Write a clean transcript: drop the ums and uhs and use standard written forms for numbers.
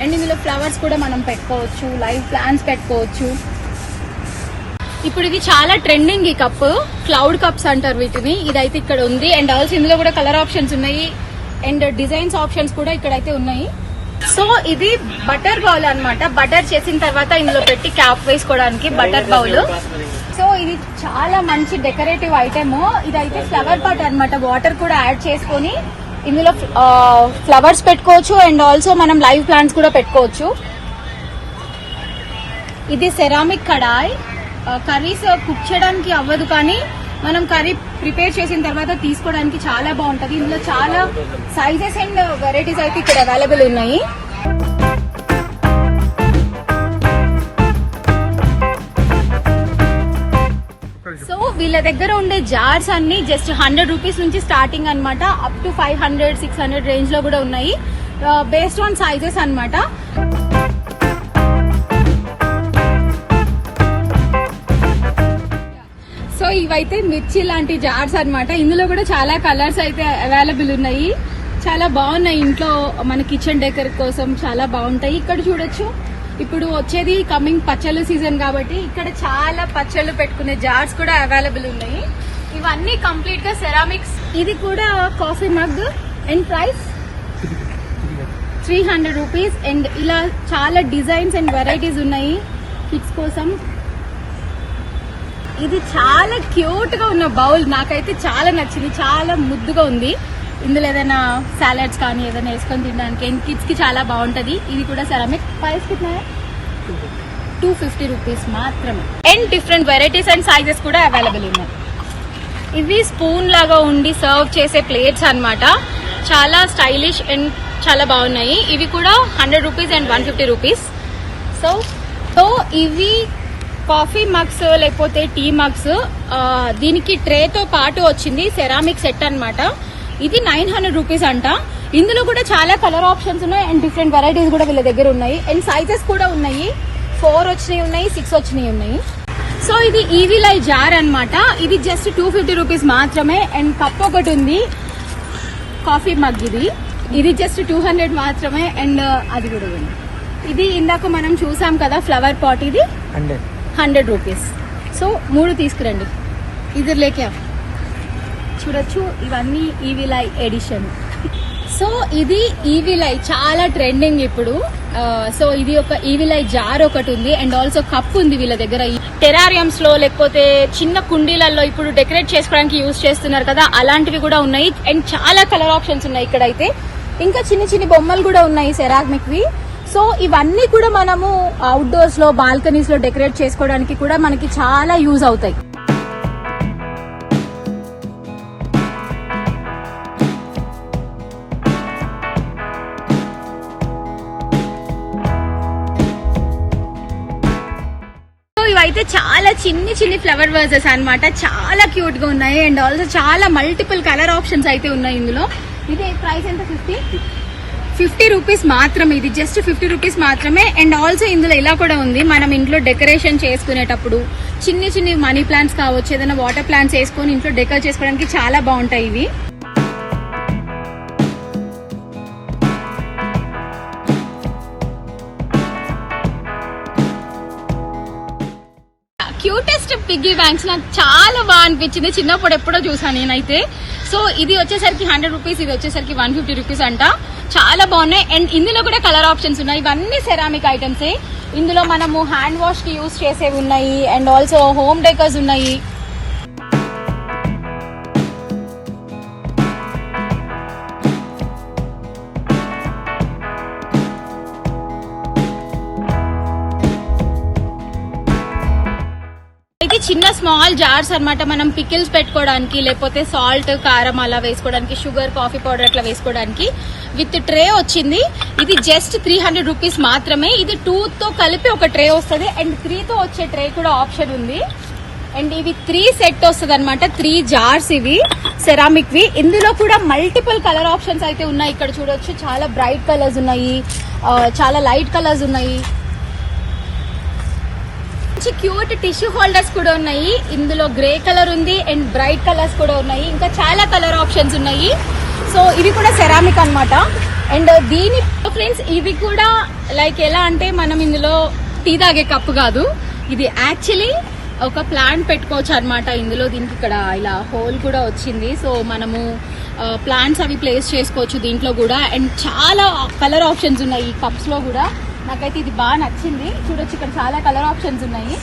And ఇందులో flowers కూడా మనం పెట్టుకోవచ్చు, లైవ్ ప్లాంట్స్ పెట్టుకోవచ్చు. ఇప్పుడు ఇది చాలా ట్రెండింగ్ ఈ కప్, క్లౌడ్ కప్స్ అంటారు వీటిని. ఇదైతే ఇక్కడ ఉంది. అండ్ ఆల్సో ఇందులో కూడా కలర్ ఆప్షన్స్ ఉన్నాయి అండ్ డిజైన్స్ ఆప్షన్స్ కూడా ఇక్కడైతే ఉన్నాయి. సో ఇది బటర్ బౌల్ అన్నమాట. బటర్ చేసిన తర్వాత ఇందులో పెట్టి క్యాప్ వేసుకోవడానికి బటర్ బౌల్. సో ఇది చాలా మంచి డెకరేటివ్ ఐటమ్. ఇదైతే ఫ్లవర్ పాట్ అన్నమాట. వాటర్ కూడా యాడ్ చేసుకొని ఇందులో ఫ్లవర్స్ పెట్టుకోవచ్చు అండ్ ఆల్సో మనం లైవ్ ప్లాంట్స్ కూడా పెట్టుకోవచ్చు. ఇది సెరామిక్ కడాయ్. కర్రీస్ కుక్ చేయడానికి అవ్వదు, కానీ మనం కర్రీ ప్రిపేర్ చేసిన తర్వాత తీసుకోవడానికి చాలా బాగుంటది. ఇందులో చాలా సైజెస్ అండ్ వెరైటీస్ అయితే ఇక్కడ అవైలబుల్ ఉన్నాయి. సో వీళ్ళ దగ్గర ఉండే జార్స్ అన్ని జస్ట్ 100 రూపీస్ నుంచి స్టార్టింగ్ అన్నమాట. అప్ టు 500, 600 రేంజ్ లో కూడా ఉన్నాయి, బేస్డ్ ఆన్ సైజెస్ అన్నమాట. సో ఇవైతే మిర్చి లాంటి జార్స్ అన్నమాట. ఇందులో కూడా చాలా కలర్స్ అయితే అవైలబుల్ ఉన్నాయి. చాలా బాగున్నాయి. ఇంట్లో మన కిచెన్ డెకర్ కోసం చాలా బాగుంటాయి. ఇక్కడ చూడొచ్చు, ఇప్పుడు వచ్చేది కమింగ్ పచ్చళ్ళు సీజన్ కాబట్టి ఇక్కడ చాలా పచ్చళ్ళు పెట్టుకునే జార్స్ కూడా అవైలబుల్ ఉన్నాయి. ఇవన్నీ కంప్లీట్ గా సెరామిక్స్. ఇది కూడా coffee mug and price 300 rupees. And ఇలా చాలా డిజైన్స్ అండ్ వెరైటీస్ ఉన్నాయి కిడ్స్ కోసం. ఇది చాలా క్యూట్ గా ఉన్న బౌల్, నాకైతే చాలా నచ్చింది. చాలా ముద్దుగా ఉంది. ఇందులో ఏదైనా సాలడ్స్ కానీ ఏదైనా వేసుకొని తినడానికి కిడ్స్ కి చాలా బాగుంటది. ఇది కూడా సెరామిక్. ప్రైస్ కిतना है? 250 రూపీస్ మాత్రమే. And different varieties and sizes కూడా అవైలబుల్ ఉన్నాయి. ఇవి స్పూన్ లాగా ఉండి సర్వ్ చేసే ప్లేట్స్ అన్నమాట. చాలా స్టైలిష్ అండ్ చాలా బాగున్నాయి. ఇవి కూడా 100 రూపీస్ అండ్ 150 రూపీస్. సో ఇవి కాఫీ మగ్స్ లేకపోతే టీ మగ్స్. దీనికి ట్రే తో పాటు వచ్చింది సెరామిక్ సెట్ అన్నమాట. ఇది 900 రూపీస్ అంట. ఇందులో కూడా చాలా కలర్ ఆప్షన్స్ ఉన్నాయి అండ్ డిఫరెంట్ వెరైటీస్ కూడా వీళ్ళ దగ్గర ఉన్నాయి. అండ్ సైజెస్ కూడా ఉన్నాయి. 4 వచ్చినాయి ఉన్నాయి, 6 వచ్చినాయి ఉన్నాయి. సో ఇది ఈవిలై జార్ అన్నమాట. ఇది జస్ట్ 250 రూపీస్ మాత్రమే. అండ్ కప్ ఒకటి ఉంది, కాఫీ మగ్. ఇది జస్ట్ 200 మాత్రమే. అండ్ అది కూడా ఉంది. ఇది ఇందాక మనం చూసాం కదా ఫ్లవర్ పాట్, ఇది 100 రూపీస్. సో 3 తీసుకురండి. ఇది లేకే చూడొచ్చు. ఇవన్నీ ఈవిలై ఎడిషన్. సో ఇది ఈవిలై చాలా ట్రెండింగ్ ఇప్పుడు. సో ఇది ఒక ఈవిలై జార్ ఒకటి ఉంది అండ్ ఆల్సో కప్ ఉంది వీళ్ళ దగ్గర. టెరారియంస్ లో లేకపోతే చిన్న కుండీలలో ఇప్పుడు డెకరేట్ చేసుకోవడానికి యూజ్ చేస్తున్నారు కదా, అలాంటివి కూడా ఉన్నాయి. అండ్ చాలా కలర్ ఆప్షన్స్ ఉన్నాయి ఇక్కడైతే. ఇంకా చిన్న చిన్న బొమ్మలు కూడా ఉన్నాయి సెరామిక్ వి. సో ఇవన్నీ కూడా మనము అవుట్డోర్స్ లో, బాల్కనీస్ లో డెకరేట్ చేసుకోవడానికి కూడా మనకి చాలా యూజ్ అవుతాయి. ఇవైతే చాలా చిన్ని ఫ్లవర్ వర్సెస్ అన్నమాట. చాలా క్యూట్ గా ఉన్నాయి అండ్ ఆల్సో చాలా మల్టిపుల్ కలర్ ఆప్షన్స్ అయితే ఉన్నాయి ఇందులో. ఇది ప్రైస్ ఎంత? 50 రూపీస్ మాత్రమే. ఇది జస్ట్ 50 రూపీస్ మాత్రమే. అండ్ ఆల్సో ఇందులో ఇలా కూడా ఉంది, మనం ఇంట్లో డెకరేషన్ చేసుకునేటప్పుడు చిన్ని మనీ ప్లాంట్స్ కావచ్చు, ఏదైనా వాటర్ ప్లాంట్స్ వేసుకొని ఇంట్లో డెకరేట్ చేసుకోవడానికి చాలా బాగుంటాయి ఇవి. క్యూటెస్ట్ పిగ్గీ బ్యాంక్స్ నాకు చాలా బాగా అనిపించింది. చిన్నప్పుడు ఎప్పుడో చూసాను నేనైతే. సో ఇది వచ్చేసరికి 100 రూపీస్, ఇది వచ్చేసరికి 150 రూపీస్ అంట. చాలా బాగున్నాయి. అండ్ ఇందులో కూడా కలర్ ఆప్షన్స్ ఉన్నాయి. ఇవన్నీ సెరామిక్ ఐటమ్సే. ఇందులో మనము హ్యాండ్ వాష్ కి యూజ్ చేసేవి ఉన్నాయి అండ్ ఆల్సో హోమ్ డెకర్స్ ఉన్నాయి. ఇది చిన్న స్మాల్ జార్స్ అన్నమాట. మనం పికిల్స్ పెట్టుకోవడానికి లేకపోతే సాల్ట్, కారం అలా వేసుకోవడానికి, షుగర్, కాఫీ పౌడర్ అట్లా వేసుకోవడానికి విత్ ట్రే వచ్చింది. ఇది జస్ట్ 300 రూపీస్ మాత్రమే. ఇది 2 తో కలిపి ఒక ట్రే వస్తుంది అండ్ 3 తో వచ్చే ట్రే కూడా ఆప్షన్ ఉంది. అండ్ ఇవి 3 సెట్ వస్తుంది అనమాట. 3 జార్స్ ఇవి సెరామిక్ వి. ఇందులో కూడా మల్టిపుల్ కలర్ ఆప్షన్స్ అయితే ఉన్నాయి. ఇక్కడ చూడొచ్చు, చాలా బ్రైట్ కలర్స్ ఉన్నాయి, చాలా లైట్ కలర్స్ ఉన్నాయి. మంచి క్యూట్ టిష్యూ హోల్డర్స్ కూడా ఉన్నాయి. ఇందులో గ్రే కలర్ ఉంది అండ్ బ్రైట్ కలర్స్ కూడా ఉన్నాయి. ఇంకా చాలా కలర్ ఆప్షన్స్ ఉన్నాయి. సో ఇవి కూడా సెరామిక్ అన్నమాట. అండ్ దీని ఫ్రెండ్స్ ఇది కూడా లైక్ ఎలా అంటే మనం ఇందులో టీ తాగే కప్పు కాదు, ఇది యాక్చువల్లీ ఒక ప్లాంట్ పెట్టుకోవచ్చు అనమాట ఇందులో. దీనికి ఇక్కడ ఇలా హోల్ కూడా వచ్చింది, సో మనము ప్లాంట్స్ అవి ప్లేస్ చేసుకోవచ్చు దీంట్లో కూడా. అండ్ చాలా కలర్ ఆప్షన్స్ ఉన్నాయి ఈ కప్స్ లో కూడా. నాకైతే ఇది బాగా నచ్చింది. చూడొచ్చు ఇక్కడ చాలా కలర్ ఆప్షన్స్ ఉన్నాయి.